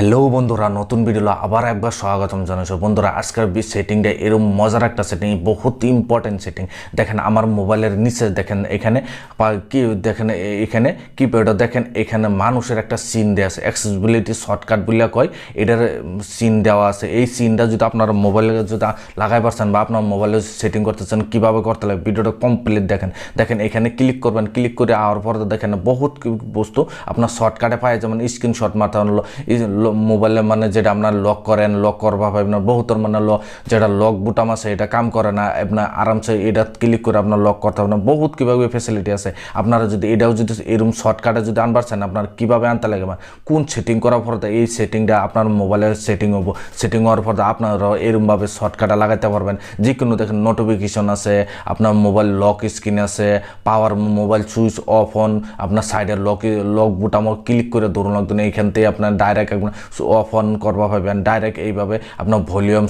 Hello বন্ধুরা, নতুন video আবার একবার স্বাগতম জানাইছো। বন্ধুরা, আজকের সেটিংটা এরকম মজার একটা সেটিং, বহুত ইম্পর্টেন্ট সেটিং। দেখেন আমার মোবাইলের নিচে দেখেন এখানে কি দেখেন, এখানে কিপ্যাডও দেখেন এখানে মানুষের একটা সিন দেওয়া আছে, অ্যাক্সেসিবিলিটি শর্টকাট বলে কয়, এটার সিন দেওয়া আছে। এই সিনটা যদি আপনার মোবাইলে যদি লাগাই পারছেন বা আপনার মোবাইলে সেটিং করতেছেন, কীভাবে করতে লাগে ভিডিওটা কমপ্লিট দেখেন। দেখেন এখানে ক্লিক করবেন, ক্লিক করে আওয়ার পর দেখেন বহুত বস্তু আপনার শর্টকাটে পায়, যেমন স্ক্রিনশট মারতে হলো মোবাইলে, মানে যেটা আপনার লক করেন, লক করবা আপনার বহুতর মানে যেটা লক বুটাম আছে এটা কাম করে না, আপনার আরামসে এটা ক্লিক করে আপনার লক করতে হবে না। বহুত কীভাবে ফেসিলিটি আছে। আপনারা যদি এটাও যদি এরকম শর্টকাটে যদি আনবারছেন, আপনার কীভাবে আনতে লাগে, কোন সেটিং করার পর এই সেটিংটা আপনার মোবাইলের সেটিং হবো, সেটিং হওয়ার পর আপনারা এরকমভাবে শর্টকাটে লাগাইতে পারবেন। যে কোনো দেখেন নোটিফিকেশন আছে, আপনার মোবাইল লক স্ক্রিন আছে, পাওয়ার মোবাইল সুইচ অফ অন, আপনার সাইডের লক বুটামও ক্লিক করে ধরুন একদিন এইখান থেকে আপনার ডাইরেক্ট অফ অন করবা পাবেন ডাইরেক্ট। এইভাবে আপনার ভলিউম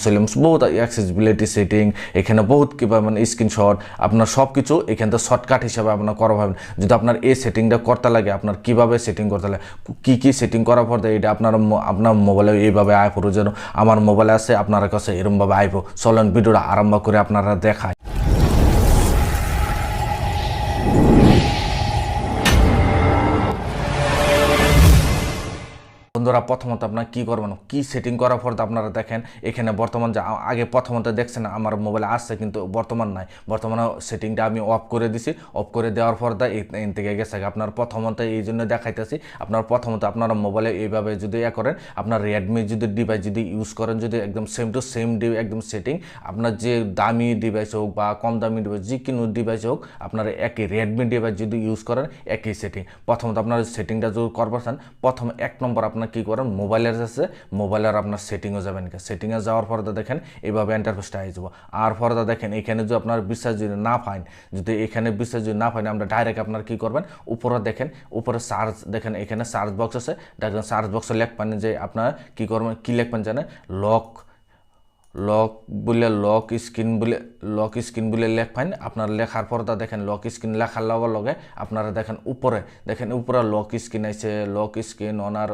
বহুত অ্যাক্সেসিবিলিটি সেটিং এখানে বহুত কীভাবে মানে স্ক্রিনশট আপনার সব কিছু এখান থেকে শর্টকাট হিসাবে আপনার করা পাবেন। যদি আপনার এই সেটিংটা করতে লাগে, আপনার কীভাবে সেটিং করতে লাগে, কী সেটিং করার পর এটা আপনার মোবাইলে এইভাবে আইপো, যেন আমার মোবাইলে আছে আপনার কাছে এরকমভাবে আইপো। চলেন ভিডিওটা আরম্ভ করে আপনারা দেখায়। বন্ধুরা, প্রথমত আপনার কী করবেন, কি সেটিং করার পর আপনারা দেখেন এখানে বর্তমান যে আগে প্রথমত দেখছেন আমার মোবাইলে আসছে কিন্তু বর্তমান নাই, বর্তমানে সেটিংটা আমি অফ করে দিছি। অফ করে দেওয়ার পর এন থেকে গেছে আপনার প্রথমত এই জন্য দেখাইতেছি। আপনার প্রথমত আপনারা মোবাইলে এইভাবে যদি করেন, আপনার রেডমি যদি ডিভাইস যদি ইউজ করেন, যদি একদম সেম টু সেম একদম সেটিং, আপনার যে দামি ডিভাইস হোক বা কম দামি ডিভাইস যে কোনো ডিভাইস হোক, আপনার একই রেডমি ডিভাইস যদি ইউজ করেন একই সেটিং। প্রথমত আপনার সেটিংটা যদি করবেন, প্রথম এক নম্বর আপনার কী করেন, মোবাইলের আছে, মোবাইলের আপনার সেটিংও যাবেন। সেটিংয়ে যাওয়ার পরে দেখেন এইভাবে ইন্টারফেসটা হয়ে যাবো। আর পরে দেখেন এখানে যদি আপনার বিশ্বাস যদি না পান, যদি এখানে বিশ্বাস যদি না পান, আমরা ডাইরেক্ট আপনার কী করবেন, উপরে দেখেন, উপরে সার্চ দেখেন, এখানে সার্চ বক্স আছে, দেখেন সার্চ বক্সে লিখবেন যে আপনার কী করবেন, কী লিখবেন জানেন, লক স্ক্রিন বলে লেখবেন। আপনার লেখার পর দেখেন লক স্ক্রিন লেখার লগে লগে আপনারা দেখেন উপরে লক স্ক্রিন আইছে, লক স্ক্রিন অনার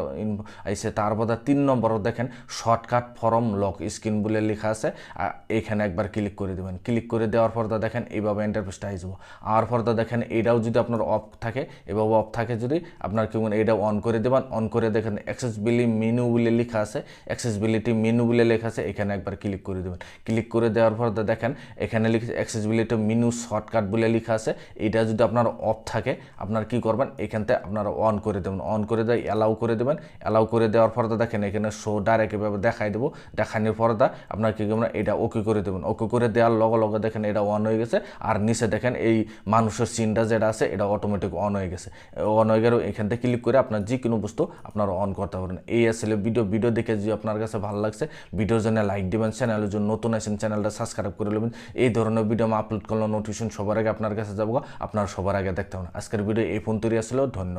আইছে। তারপর 3 নম্বর দেখেন শর্টকাট ফরম লক স্ক্রিন বলে লেখা আছে, এইখানে একবার ক্লিক করে দেবেন। ক্লিক করে দেওয়ার পর দেখেন এইভাবে ইন্টারফেসটা আই যাব। আর পর দেখেন এটাও যদি আপনার অফ থাকে, এভাবে অফ থাকে, যদি আপনার কি এটাও অন করে দেবেন। অন করে দেখেন অ্যাক্সেসিবিলিটি মেনু বলে লেখা আছে, অ্যাক্সেসিবিলিটি মেনু বলে লেখা আছে, এখানে একবার ক্লিক করে দেবেন। ক্লিক করে দেওয়ার পর দেখেন এখানে লিখে অ্যাক্সেসিবিলিটি মেনু শর্টকাট বলে লেখা আছে। এটা যদি আপনার অফ থাকে, আপনার কি করবেন, এখান থেকে আপনারা অন করে দেবেন। অন করে দিয়ে অ্যালাউ করে দেবেন। অ্যালাউ করে দেওয়ার পর দেখেন এখানে শো ডাইরেক্ট এভাবে দেখাই দেবো। দেখানোর পর আপনার কি করবেন, এটা ওকে করে দেবেন। ওকে করে দেওয়ার লগে লগে দেখেন এটা অন হয়ে গেছে। আর নিচে দেখেন এই মানুষের সিনটা যেটা আছে এটা অটোমেটিক অন হয়ে গেছে। অন হয়ে গেলে এখান থেকে ক্লিক করে আপনার যে কোনো বস্তু আপনারা অন করতে পারেন। এই আসলে ভিডিও দেখে যদি আপনার কাছে ভালো লাগছে, ভিডিওর জন্য লাইক দেবেন, চ্যানেলের জন্য নতুন আছেন চ্যানেলটা সাবস্ক্রাইব করে নেবেন। এই ধরনের ভিডিও আমি আপলোড করলে নোটিফিকেশন সবার আগে আপনার কাছে যাবো, আপনারা সবার আগে দেখতে হবে। আজকের ভিডিও এই পর্যন্তই আসলে ধন্যবাদ।